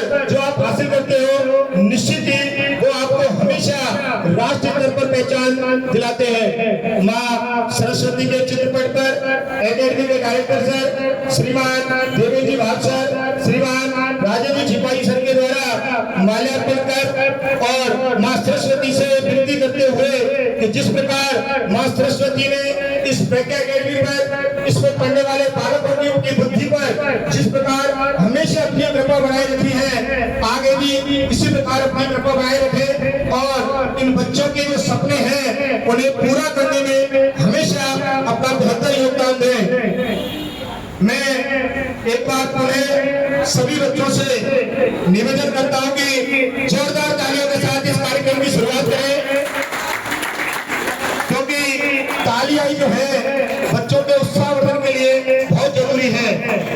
अवसर जो आप हासिल करते हो निश्चित ही वो आपको हमेशा राष्ट्रीय स्तर पर पहचान दिलाते हैं। माँ सरस्वती के चित्रपट पर एकेडमी के डायरेक्टर सर श्रीमान देवेंद्र जी भाग सर, श्रीमान राजेंद्र छिपाही सर के द्वारा माल्यार्पण कर और माँ सरस्वती से विनती करते हुए कि जिस प्रकार माँ सरस्वती ने इस प्रज्ञा एकेडमी पर इसमें पढ़ने वाले बालकों की उनकी बुद्धि पर जिस प्रकार हमेशा अपनी कृपा बनाए रखी है, आगे भी इसी प्रकार अपनी कृपा बनाए रखे और इन बच्चों के जो सपने हैं उन्हें पूरा करने में हमेशा अपना बेहतर योगदान दें। मैं एक बार पुनः सभी बच्चों से निवेदन करता हूं कि जोरदार तालियों के साथ इस कार्यक्रम की शुरुआत करें, क्योंकि तालियां जो है बच्चों के उत्साहवर्धन के लिए बहुत जरूरी है।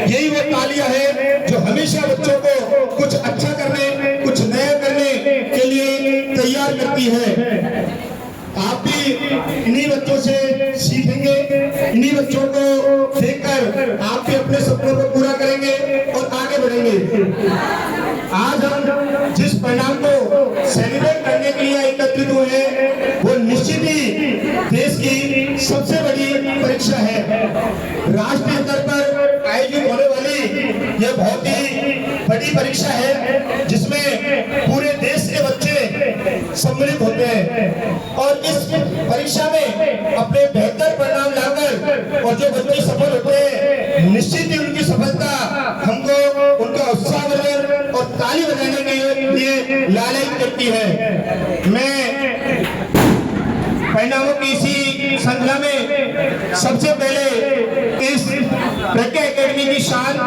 यही वो तालियां है जो हमेशा बच्चों को कुछ अच्छा करने, कुछ नया करने के लिए तैयार करती है। आप भी इन्हीं बच्चों से सीखेंगे, इन्हीं बच्चों को देखकर आप भी अपने सपनों को पूरा करेंगे और आगे बढ़ेंगे। आज हम जिस परिणाम को सेलिब्रेट करने के लिए एकत्रित हुए हैं वो निश्चित ही देश की सबसे बड़ी परीक्षा है। राष्ट्रीय स्तर पर आयोजित होने वाली यह बहुत ही बड़ी परीक्षा है जिसमें पूरे देश के बच्चे सम्मिलित होते हैं और इस परीक्षा में अपने बेहतर परिणाम लाकर और जो बच्चे सफल होते हैं निश्चित ही उनकी सफलता हमको उनका उत्साहवर्धन और ताली बजाने के लिए लालयित करती है। मैं परिणामों की इसी श्रृंखला में सबसे पहले इस प्रज्ञा एकेडमी की शान,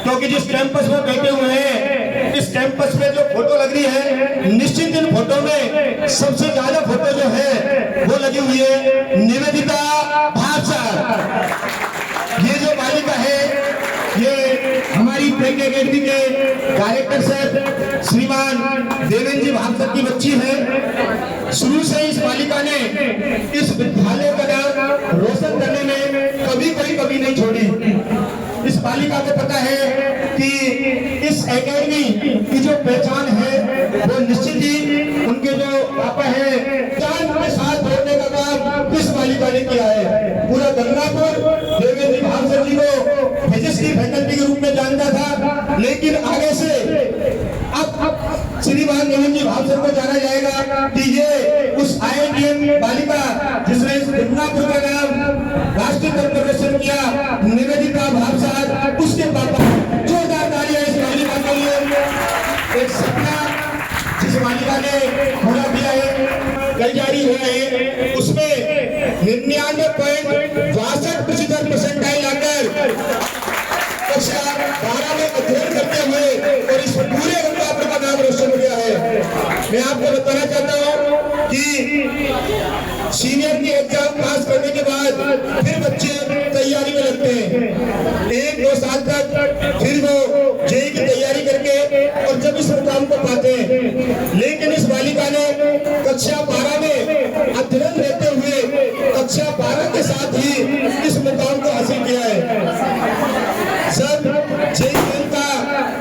क्योंकि जिस कैंपस में बैठे हुए हैं इस कैंपस में जो फोटो लग रही है निश्चित इन फोटो में सबसे ज्यादा फोटो जो है वो लगी हुई है निवेदिता भावसार। ये जो बालिका है ये हमारी प्रज्ञा एकेडमी के डायरेक्टर सर श्रीमान देवेंद्र जी भागसर की बच्ची है। शुरू से इस बालिका ने इस विद्यालय का नाम रोशन करने में कभी कोई कमी नहीं छोड़ी। इस बालिका को पता है कि इस एकेडमी की जो पहचान है वो निश्चित ही उनके जो पापा है चांद के साथ जोड़ने का काम इस बालिका ने किया है। पूरा गंगापुर देवेंद्र भागसर जी को फिजिक्स की फैकल्टी के रूप में जानता था, लेकिन आगे से अब श्रीमान देवेंद्र जी भागसर को जाना जाएगा कि ये उस IITM बालिका जिसने इस गंगापुर का नाम राष्ट्रीय स्तर पर रोशन किया निवेदिता भावसार, उसके पापा। जोरदार तालियां इस बालिका के लिए। एक सपना जिस बालिका ने पूरा किया है, कल जारी हुआ है उसमें 99.62% परसेंटाइल लाकर कक्षा 12 में अध्ययन करते हुए और इस पूरे गंगापुर का नाम रोशन हो गया है। मैं आपको बताना चाहता हूँ कि सीनियर की एग्जाम पास करने के बाद फिर बच्चे तैयारी में लगते हैं 1-2 साल तक, फिर वो जेईई की तैयारी करके और जब इस मुकाम को पाते हैं। लेकिन इस बालिका ने कक्षा 12 में अध्ययन रहते हुए कक्षा 12 के साथ ही इस मुकाम को हासिल किया है। जब जेईई का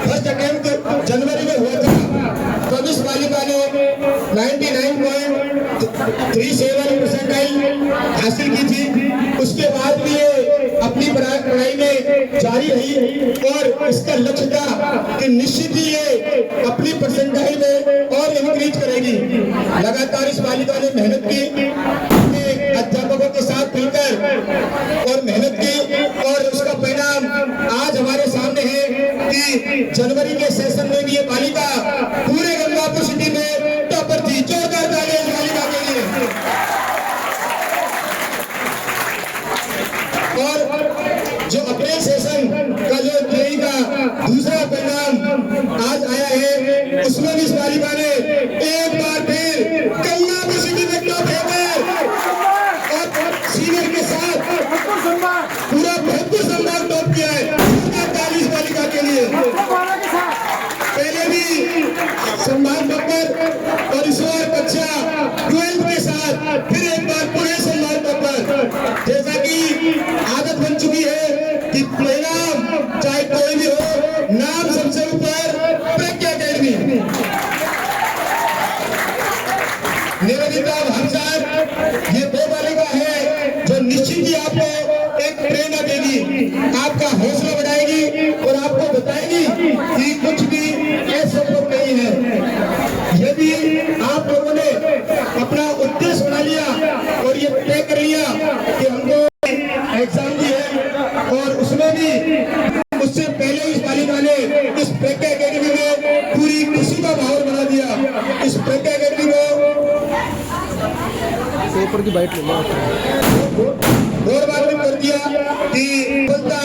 फर्स्ट अटेम्प्ट जनवरी में हुआ था तब इस बालिका ने 99.37 परसेंटाइल हासिल की थी। उसके बाद भी ये अपनी पढ़ाई में जारी रही और इसका लक्ष्य था कि निश्चित ही ये अपनी परसेंटाइल में और इंक्रीज करेगी। लगातार इस बालिका ने मेहनत की, अध्यापकों के साथ मिलकर और मेहनत की और उसका परिणाम आज हमारे सामने है कि जनवरी के सेशन में भी ये बालिका पूरे गंगापुर सिटी में टॉपर थी। जोरदार तालियां इस बालिका के लिए। और जो अप्रैल सेशन का जो जेईई का दूसरा परिणाम आज आया है उसमें भी इस बालिका ने एक बार फिर गंगापुर सिटी में टॉप है और सीनियर के साथ पूरा भरपूर सम्मान टॉप किया है। 40 बालिका के लिए पहले भी सम्मान टॉपर और इस बार कक्षा 12 के साथ फिर एक बार पूरे सम्मान टॉपर। जैसा कि आदत बन चुकी है कि परिणाम चाहे कोई भी हो, नाम सबसे ऊपर। एकेडमी में पूरी खुशी का माहौल बना दिया। इस प्रज्ञा एकेडमी को पेपर की बाइट ले लो और बात भी कर दिया कि सफलता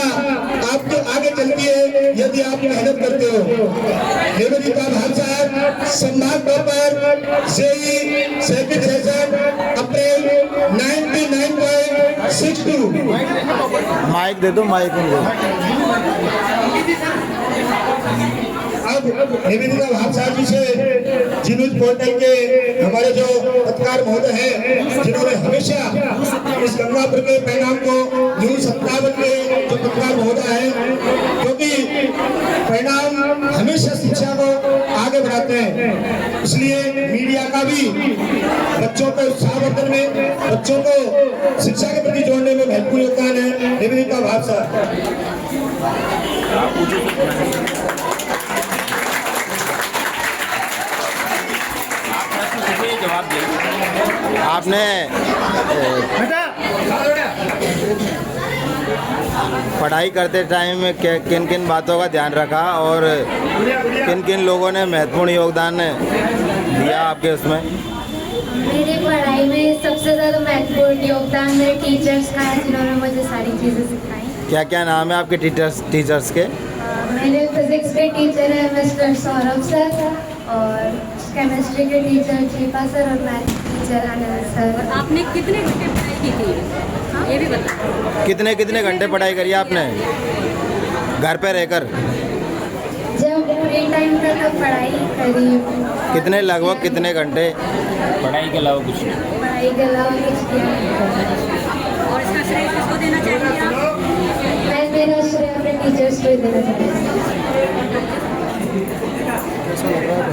आपके आगे चलती है यदि आप मेहनत करते हो। निवेदिता भाल साहब सम्मान पर जेई सेकंड सेशन अप्रैल 99.62। माइक दे दो, माइक उनको। अब निवेदिता भाल साहब जी से जिन्होंने पोर्टल के हमारे जो पत्रकार महोदय हैं जिन्होंने हमेशा इस गंगापुर के परिणाम को न्यूज 57 के जो पत्रकार महोदय हैं, क्योंकि परिणाम हमेशा शिक्षा को आगे बढ़ाते हैं, इसलिए मीडिया का भी बच्चों को उत्साहवर्धन में, बच्चों को शिक्षा के प्रति जोड़ने में महत्वपूर्ण योगदान है। निवेदिता भाल साहब आपने पढ़ाई करते टाइम किन किन बातों का ध्यान रखा और किन किन लोगों ने महत्वपूर्ण योगदान दिया आपके उसमें? मेरी पढ़ाई में सबसे ज़्यादा महत्वपूर्ण योगदान मेरे टीचर्स का है, जिन्होंने मुझे सारी चीज़ें सिखाई। क्या क्या नाम है आपके टीचर्स के? मेरे फिजिक्स के टीचर हैं मिस्टर सौरभ सर, और केमिस्ट्री के टीचर चीपा सर, और मैथ टीचर अनिल सर। आपने कितने घंटे पढ़ाई की थी, ये भी बताओ। कितने घंटे पढ़ाई करी आपने घर पे रहकर? जब फ्री टाइम था तब पढ़ाई करी। लगभग कितने घंटे? पढ़ाई के अलावा कुछ नहीं। पढ़ाई के अलावा कुछ किया। और इसका श्रेय किसको देना चाहिए आप? मैं मेरा श्रेय अपने टीचर्स को ही देना चाहती हूँ।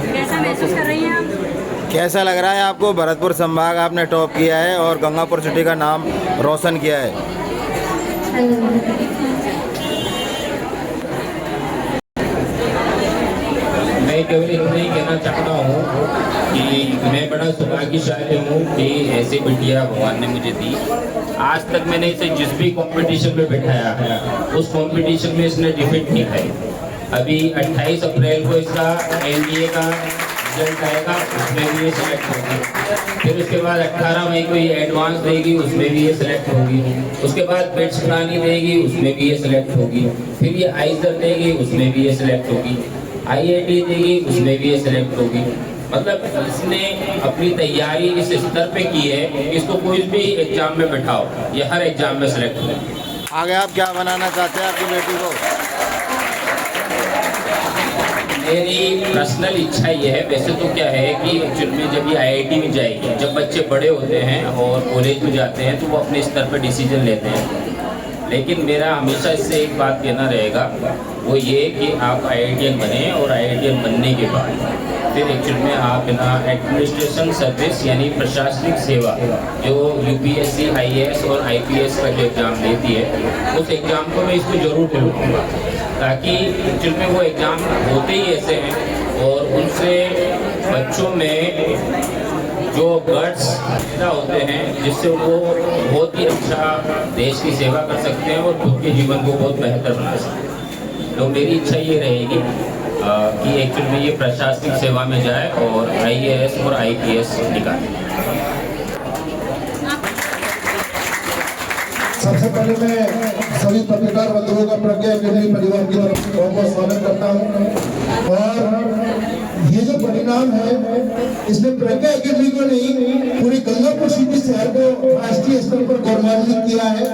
कैसा महसूस कर रही हैं आप? कैसा लग रहा है आपको? भरतपुर संभाग आपने टॉप किया है और गंगापुर सिटी का नाम रोशन किया है। मैं केवल इतना ही कहना चाहता हूँ कि मैं बड़ा सौभाग्यशाली हूँ कि ऐसी बिटिया भगवान ने मुझे दी। आज तक मैंने इसे जिस भी कंपटीशन में बिठाया है उस कंपटीशन में इसने डिफीट किया है। अभी 28 अप्रैल को इसका एनडीए का रिजल्ट आएगा, उसमें भी ये सिलेक्ट होगी। फिर उसके बाद 18 मई को ये एडवांस देगी, उसमें भी ये सिलेक्ट होगी। उसके बाद बिट्स प्लानी देगी, उसमें भी ये सिलेक्ट होगी। फिर ये आइजर देगी, उसमें भी ये सिलेक्ट होगी। आईआईटी देगी, उसमें भी ये सिलेक्ट होगी। मतलब इसने अपनी तैयारी इस स्तर पे की है कि इसको कोई भी एग्जाम में बैठाओ, ये हर एग्जाम में सिलेक्ट हो। आगे आप क्या बनाना चाहते हैं आपकी बेटी को? मेरी पर्सनल इच्छा ये है, वैसे तो क्या है कि एक्चुअल में जब ये आईआईटी में जाएगी, जब बच्चे बड़े होते हैं और कॉलेज में जाते हैं तो वो अपने स्तर पर डिसीजन लेते हैं, लेकिन मेरा हमेशा इससे एक बात कहना रहेगा, वो ये कि आप आईआईटीएन बने और आईआईटीएन बनने के बाद फिर एक्चुअल में आप ना एडमिनिस्ट्रेशन सर्विस यानी प्रशासनिक सेवा जो यूपीएससी, आईएएस और आईपीएस का जो एग्ज़ाम देती है, उस एग्ज़ाम को मैं इसको ज़रूर करूँगा, ताकि एक्चुअल में वो एग्ज़ाम होते ही ऐसे हैं और उनसे बच्चों में जो गट्स पैदा होते हैं जिससे वो बहुत ही अच्छा देश की सेवा कर सकते हैं और खुद के जीवन को बहुत बेहतर बना सकते हैं। तो मेरी इच्छा ये रहेगी कि एक्चुअल में ये प्रशासनिक सेवा में जाए और आईएएस और आईपीएस निकाले। सबसे पहले मैं सभी पत्रकार बंधुओं का प्रज्ञा एकेडमी परिवार की तरफ से बहुत बहुत स्वागत करता हूं। और ये जो परिणाम है इसमें प्रज्ञा एकेडमी को नहीं, पूरी गंगापुर सिटी शहर को राष्ट्रीय स्तर पर गौरवान्वित किया है।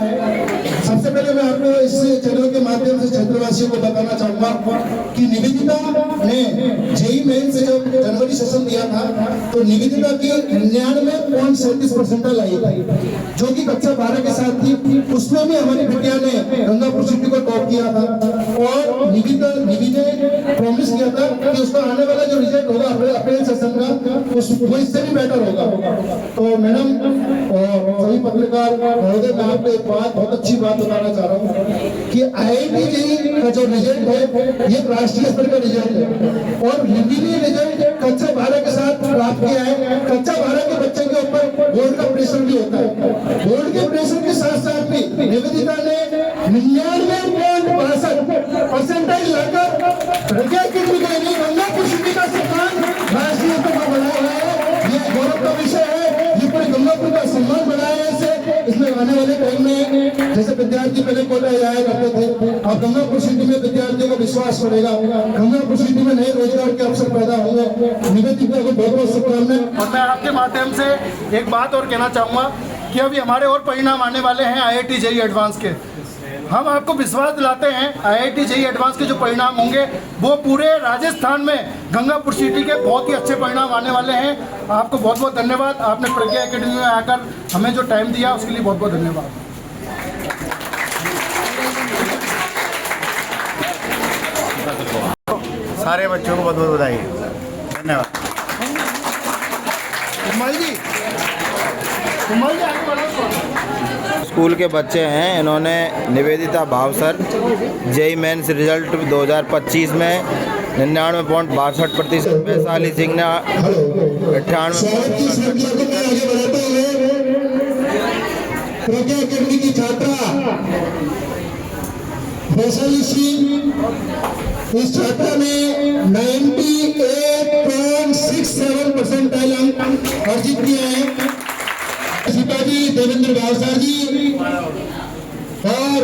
सबसे पहले मैं आपको इस चैनल के माध्यम से क्षेत्रवासियों को बताना चाहूंगा कि निवेदिता ने जेई मेन से जब जनवरी सेशन दिया था तो निवेदिता की 99.37% आई थी, जो कि कक्षा 12 के साथ थी। उसमें भी हमारी बिटिया ने गंगापुर सिटी को टॉप किया था और निधि ने प्रॉमिस किया था कि उसका आने वाला जो रिजल्ट होगा अप्रैल सेशन का वो इससे भी बेटर होगा। तो मैडम और सभी पत्रकार महोदय, मैं आपको एक बात, बहुत अच्छी बात बताना चाह रहा हूँ कि आईआईटी जेईई का जो रिजल्ट है ये राष्ट्रीय स्तर का रिजल्ट है और निधि ने रिजल्ट कक्षा 12 के साथ प्राप्त किया है। कक्षा 12 के बच्चे के ऊपर बोर्ड का प्रेशर भी होता है, बोर्ड के प्रेशर के साथ साथ भी निवेदिता ने 99.62% लाकर प्रज्ञा एकेडमी आने वाले टाइम में जैसे विद्यार्थी पहले कोटा आया करते थे, अब गंगापुर सिटी में विद्यार्थियों को विश्वास बढ़ेगा, गंगापुर सिटी में नए रोजगार के अवसर पैदा होंगे। निवेदिता को बहुत बहुत शुभकामनाएं। और मैं आपके माध्यम से एक बात और कहना चाहूँगा कि अभी हमारे और परिणाम आने वाले हैं IIT JEE एडवांस के। हम आपको विश्वास दिलाते हैं IIT JEE एडवांस के जो परिणाम होंगे वो पूरे राजस्थान में गंगापुर सिटी के बहुत ही अच्छे परिणाम आने वाले हैं। आपको बहुत बहुत धन्यवाद, आपने प्रज्ञा एकेडमी में आकर हमें जो टाइम दिया उसके लिए बहुत बहुत धन्यवाद। सारे बच्चों को बहुत बहुत बधाई, धन्यवाद। स्कूल के बच्चे हैं, इन्होंने Nivedita Bhavsar JEE Mains result 2025 में 99.62%, वैशाली सिंह ने 98। प्रज्ञा एकेडमी की छात्रा वैशाली सिंह, इस छात्रा ने 98.67 परसेंटाइल अंक अर्जित किए हैं। पिताजी देवेंद्र भावसर जी और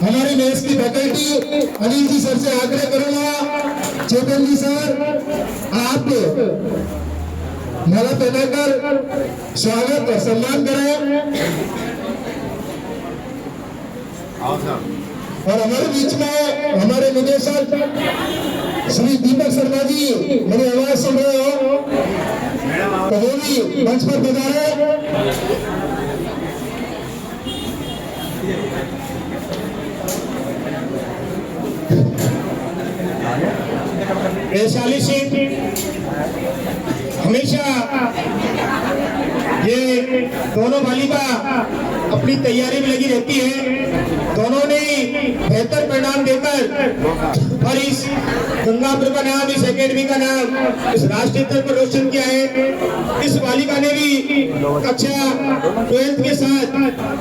हमारे मेस की फैकल्टी अनिल जी सर से आग्रह करूंगा, चेतन जी सर आप माला पहनाकर स्वागत और सम्मान करें। और हमारे बीच में हमारे निदेशक श्री दीपक शर्मा जी, मेरी आवाज सुन रहे हो तो वो भी मंच पर पधारे। वैशाली सिंह हमेशा ये दोनों बालिका अपनी तैयारी में लगी रहती है। दोनों ने बेहतर परिणाम देकर और इस गंगापुर का नाम, इस एकेडमी का नाम इस राष्ट्रीय स्तर पर रोशन किया है। इस बालिका ने भी कक्षा 12th के साथ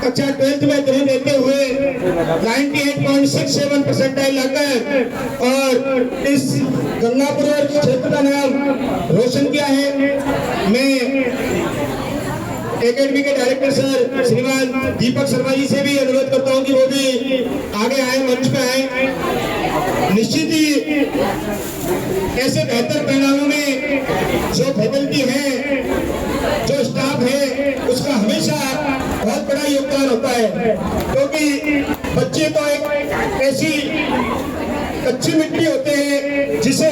कक्षा 12th में ग्रेड देते हुए 98.67 परसेंटाइल लाकर और इस गंगापुर क्षेत्र का नाम रोशन किया है। मैं एकेडमी के डायरेक्टर सर श्रीमान दीपक शर्मा जी से भी अनुरोध करता हूं कि वो भी आगे आए, मंच पे आए। निश्चित ही ऐसे बेहतर परिणामों में जो फैकल्टी है, जो स्टाफ है, उसका हमेशा बहुत बड़ा योगदान होता है, क्योंकि बच्चे तो एक ऐसी कच्ची मिट्टी होते हैं जिसे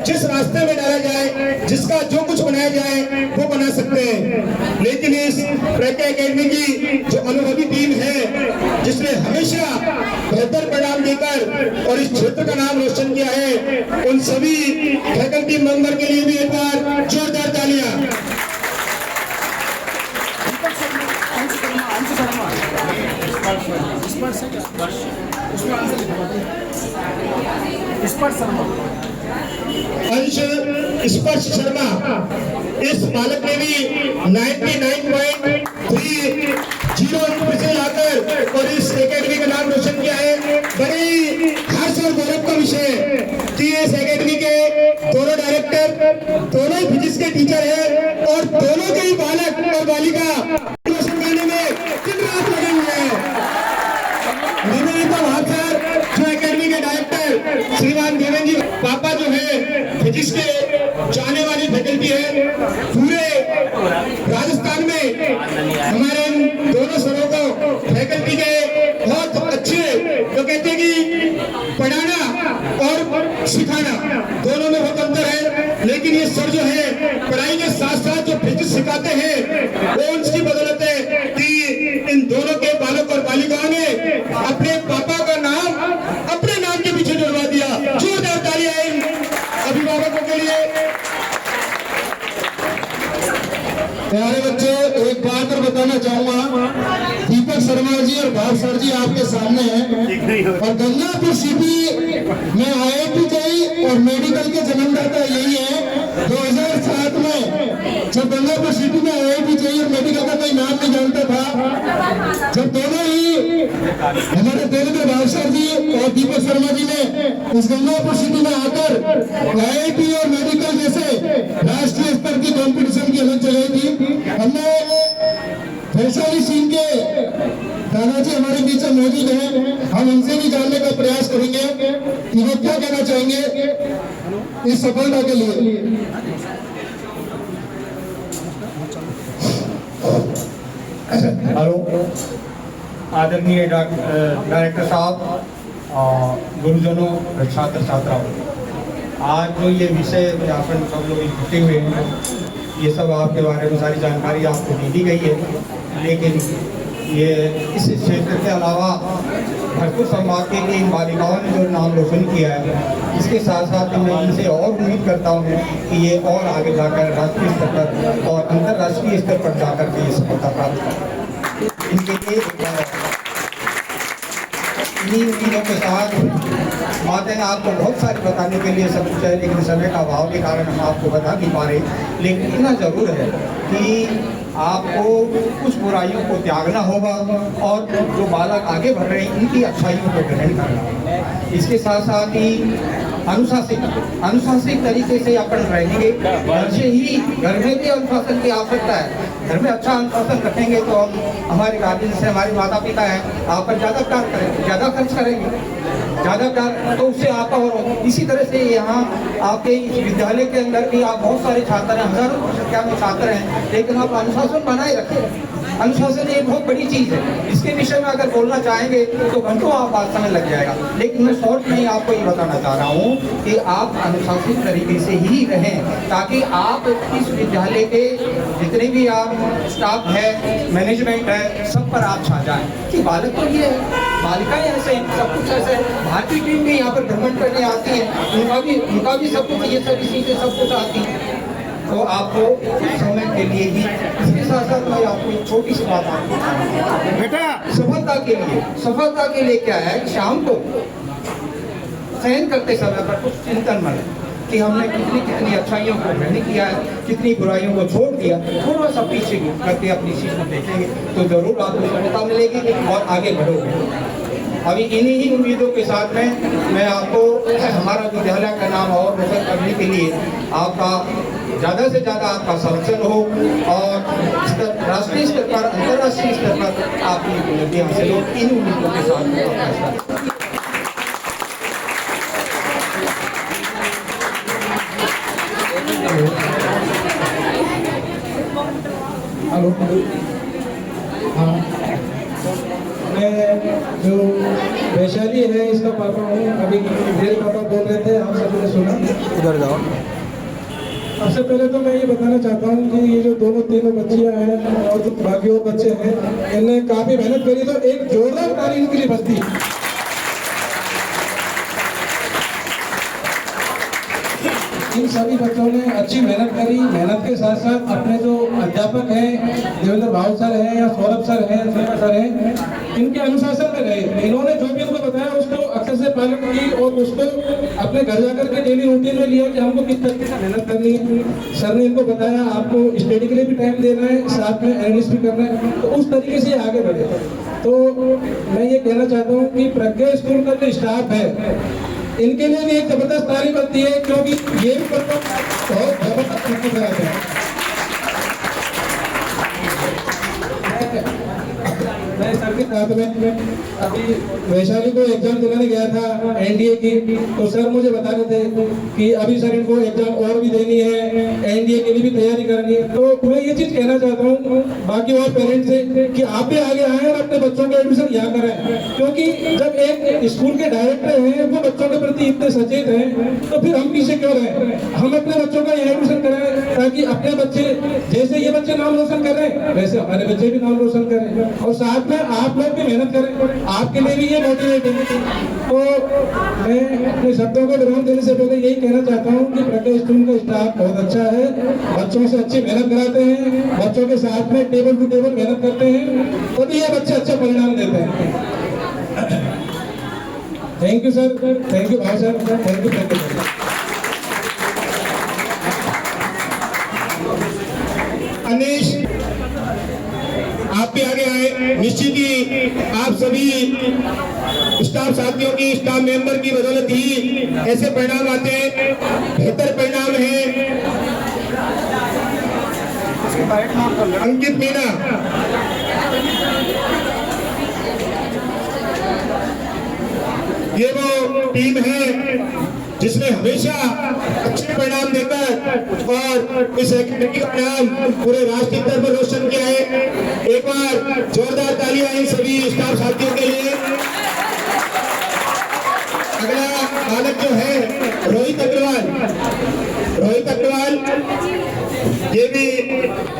जिस रास्ते में डाला जाए, जिसका जो कुछ बनाया जाए वो बना सकते हैं। लेकिन इस प्रज्ञा एकेडमी की जो अनुभवी टीम है, जिसने हमेशा बेहतर परिणाम देकर और इस क्षेत्र का नाम रोशन किया है, उन सभी फैकल्टी मेंबर के लिए भी एक बार जोरदार तालियां। अंश स्पर्श शर्मा, इस बालक ने भी 99.30 अंक से लाकर और इस एकेडमी का नाम रोशन किया है। बड़ी हर्ष और गौरव का विषय है कि इस एकेडमी के दोनों डायरेक्टर दोनों फिजिक्स के टीचर हैं और दोनों के ही बालक और बालिका रोशन करने में दिन रात लगे हुए हैं। निवेदिता भावसर जो एकेडमी के डायरेक्टर श्रीमान देवेंद्र जी पापा जो है फिजिक्स के जाने वाली फैकल्टी है, पूरे राजस्थान में हमारे इन दोनों सरों को फैकल्टी के बहुत अच्छे, तो कहते हैं कि पढ़ाना और सिखाना दोनों में बहुत अंतर है। लेकिन ये सर जो है पढ़ाई के साथ साथ जो फिजिक्स सिखाते हैं वो उनकी बदौलत है कि इन दोनों के बालक और बालिकाओं ने अपने पापा का नाम अपने नाम के पीछे जुड़वा दिया। जोरदार तालियां अभिभावकों के लिए। प्यारे बच्चे, एक बात और बताना चाहूंगा, दीपक शर्मा जी और भावसर जी आपके सामने हैं और गंगापुर सिटी में IIT JEE और मेडिकल के जन्मदाता यही है। 2007 में जब गंगापुर सिटी में IIT JEE और मेडिकल का कोई नाम नहीं जानता था, जब दोनों ही हमारे देवेंद्र भावसर जी और दीपक शर्मा जी ने इस गंगापुर सिटी में आकर IIT और मेडिकल जैसे राष्ट्रीय स्तर की कॉम्पिटिशन की अलग चलाई थी, हमने भाग्यशाली सीन के दादाजी हमारे बीच में मौजूद हैं। हम उनसे भी जानने का प्रयास करेंगे कि वो क्या कहना चाहेंगे इस सफलता के लिए। हेलो, आदरणीय डायरेक्टर साहब, गुरुजनों, छात्र छात्राओं, आज जो ये विषय अपन सब लोग इकट्ठे हुए हैं, ये सब आपके बारे में सारी जानकारी आपको दी गई है, लेकिन ये इस क्षेत्र के अलावा भरतपुर संभाग के लिए इन बालिकाओं ने जो नाम रोशन किया है, इसके साथ साथ मैं इनसे और उम्मीद करता हूँ कि ये और आगे जाकर राष्ट्रीय स्तर पर और अंतर्राष्ट्रीय स्तर पर जाकर के ये सफलता प्राप्त करें। इनके लिए इन्हीं उम्मीदों के साथ माता ने आपको बहुत सारी बताने के लिए सब कुछ है, लेकिन समय का अभाव के कारण हम आपको बता नहीं पा रहे। लेकिन इतना ज़रूर है कि आपको कुछ बुराइयों को त्यागना होगा और जो बालक आगे बढ़ रहे हैं इनकी अच्छाइयों को ग्रहण करना होगा। इसके साथ साथ ही अनुशासित तरीके से अपन रहेंगे। घर से ही, घर में भी अनुशासन की आवश्यकता है। घर में अच्छा अनुशासन रखेंगे तो हम हमारे गार्जियन से, हमारे माता पिता हैं, आप पर ज़्यादा प्यार करेंगे, ज़्यादा खर्च करेंगे, ज़्यादा प्यार, तो उससे आपका और इसी तरह से यहाँ आपके इस विद्यालय के अंदर भी आप बहुत सारे छात्र हैं, हजारों की संख्या में छात्र हैं, लेकिन आप अनुशासन बनाए रखें। अनुशासन एक बहुत बड़ी चीज़ है, इसके विषय में अगर बोलना चाहेंगे तो घंटों आप बात समय लग जाएगा, लेकिन मैं शॉर्ट में ही आपको ये बताना चाह रहा हूँ कि आप अनुशासित तरीके से ही रहें, ताकि आप इस विद्यालय के जितने भी आप स्टाफ है, मैनेजमेंट है, सब पर आप छा जाएं। कि बालक तो ये है, बालिकाएं ऐसे हैं, सब कुछ ऐसे है। भारतीय टीम भी यहाँ पर भ्रमण करने आती है, उनका भी सब कुछ ये सारी चीज़ें सब कुछ आती है। तो आपको कुछ समय के लिए ही, इसके साथ साथ मैं आपको एक छोटी सी बात आपको बेटा, सफलता के लिए क्या है, शाम को शयन करते समय पर कुछ चिंतन मन कि हमने कितनी अच्छाइयों को ग्रहण किया है, कितनी बुराइयों को छोड़ दिया, थोड़ा सा पीछे करके अपनी चीज़ को देखेंगे तो जरूर आपको सफलता मिलेगी और आगे बढ़ोगे। अभी इन्हीं ही उम्मीदों के साथ में मैं आपको हमारा विद्यालय का नाम और रोशन करने के लिए आपका ज़्यादा से ज़्यादा आपका संरक्षण हो और राष्ट्रीय स्तर पर, अंतर्राष्ट्रीय स्तर पर आपकी उपलब्धि हासिल हो, इन उम्मीदों के साथ हेलो, हाँ, मैं जो वैशाली है इसका पापा हूँ। अभी मेरे पापा बोल रहे थे, आप सभी ने सुना। इधर जाओ। सबसे पहले तो मैं ये बताना चाहता हूँ कि ये जो तीनों बच्चियाँ हैं और जो बाकी और बच्चे हैं, इनने काफ़ी मेहनत करी, तो एक जोरदार ताली इनके लिए बजती है। इन सभी बच्चों ने अच्छी मेहनत करी। मेहनत के साथ साथ अपने जो अध्यापक हैं, देवेंद्र भाव सर हैं या सौरभ सर हैं, सीमा सर हैं, इनके अनुशासन में रहे। इन्होंने जो भी उनको बताया उसको अक्षर से पालन की और उसको अपने घर जाकर के डेली रूटीन में लिया कि हमको किस तरीके से मेहनत करनी है। सर ने इनको बताया आपको स्टडी के लिए भी टाइम देना है, साथ में इंग्लिश भी करना है, तो उस तरीके से आगे बढ़े। तो मैं ये कहना चाहता हूँ कि प्रज्ञा स्कूल का जो स्टाफ है, इनके लिए भी एक जबरदस्त तारीफ बनती है, क्योंकि ये भी बच्चों बहुत जबरदस्त कराते हैं। मैं सर के साथ में अभी वैशाली को एग्जाम दिलाने गया था एनडीए की, तो सर मुझे बता रहे थे कि अभी सर इनको एग्जाम और भी देनी है, एनडीए के लिए भी तैयारी करनी है। तो मैं ये चीज़ कहना चाहता हूँ बाकी और पेरेंट्स से कि आप भी आगे आएँ और अपने बच्चों का एडमिशन यहाँ कराएं, क्योंकि जब एक स्कूल के डायरेक्टर हैं वो बच्चों के प्रति इतने सचेत हैं, तो फिर हम पीछे क्यों रहें। हम अपने बच्चों का यहाँ एडमिशन कराएं ताकि अपने बच्चे, जैसे ये बच्चे नाम रोशन कर रहे हैं वैसे हमारे बच्चे भी नाम रोशन करें, और साथ में आप लोग भी मेहनत करें, आपके लिए भी ये मोटिवेट है। तो मैं अपने शब्दों को विराम देने से पहले यही कहना चाहता हूँ कि प्रज्ञा स्कूल का स्टाफ बहुत अच्छा है, बच्चों से अच्छी मेहनत कराते हैं, बच्चों के साथ में टेबल टू टेबल मेहनत करते हैं, तभी ये बच्चे अच्छे परिणाम देते हैं। Thank you sir, thank you भाई sir, thank you sir. Anish, आप भी आगे आए। निश्चित ही आप सभी स्टाफ साथियों की, स्टाफ मेंबर की बदौलत ही ऐसे परिणाम आते हैं, बेहतर परिणाम है। अंकित मीना, ये वो टीम है जिसने हमेशा अच्छे परिणाम देकर और इस एकेडमी का नाम पूरे राष्ट्रीय स्तर पर रोशन किया है। एक बार जोरदार तालियां इन सभी स्टाफ साथियों के लिए। अगला बालक जो है रोहित अग्रवाल, ये भी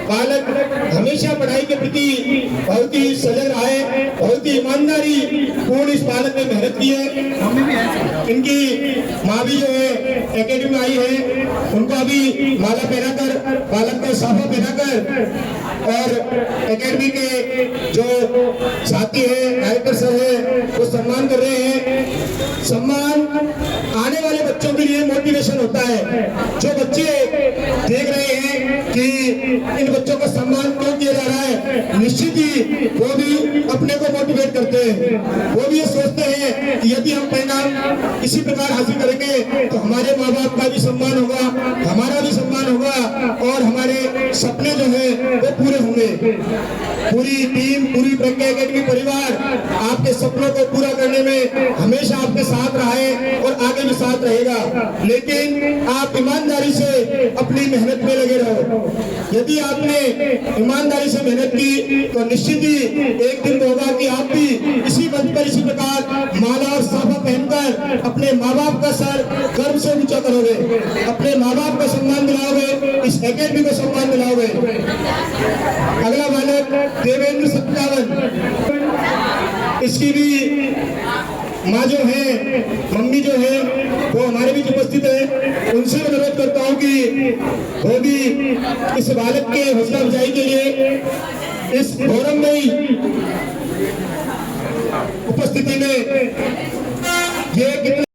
बालक हमेशा पढ़ाई के प्रति बहुत ही सजग रहा है, बहुत ही ईमानदारी पूर्ण इस बालक ने मेहनत की है। इनकी माँ भी जो है एकेडमी में आई है, उनको अभी माला पहनाकर, बालक का साफा पहनाकर और एकेडमी के जो साथी है, डायरेक्टर सर है, वो सम्मान कर रहे हैं। सम्मान आने वाले बच्चों के लिए मोटिवेशन होता है। जो बच्चे देख रहे हैं कि इन बच्चों का सम्मान क्यों किया जा रहा है, निश्चित ही वो भी अपने को मोटिवेट करते हैं। वो भी ये सोचते हैं कि यदि हम परिणाम इसी प्रकार हासिल करेंगे तो हमारे माँ बाप का भी सम्मान होगा, हमारा भी सम्मान होगा और हमारे सपने जो है वो पूरे होंगे। पूरी टीम, पूरी प्रज्ञा एकेडमी परिवार आपके सपनों को पूरा करने में हमेशा आपके साथ रहा है और आगे भी साथ रहेगा। लेकिन आप ईमानदारी से अपनी मेहनत में लगे रहो। यदि आपने ईमानदारी से मेहनत की तो निश्चित ही एक दिन होगा कि आप भी इसी मंच पर इसी प्रकार माला और साफा पहनकर अपने माँ बाप का सर गर्व से ऊंचा करोगे, अपने माँ बाप का सम्मान दिलाओगे, इस एकेडमी को सम्मान दिलाओगे। अगला बालक देवेंद्र सत्तावन, इसकी भी माँ जो है, मम्मी जो है, वो हमारे बीच उपस्थित है। उनसे मैं अनुरोध करता हूँ कि वो भी इस बालक के हौसला अफजाई के लिए इस फोरम में ही उपस्थिति में ये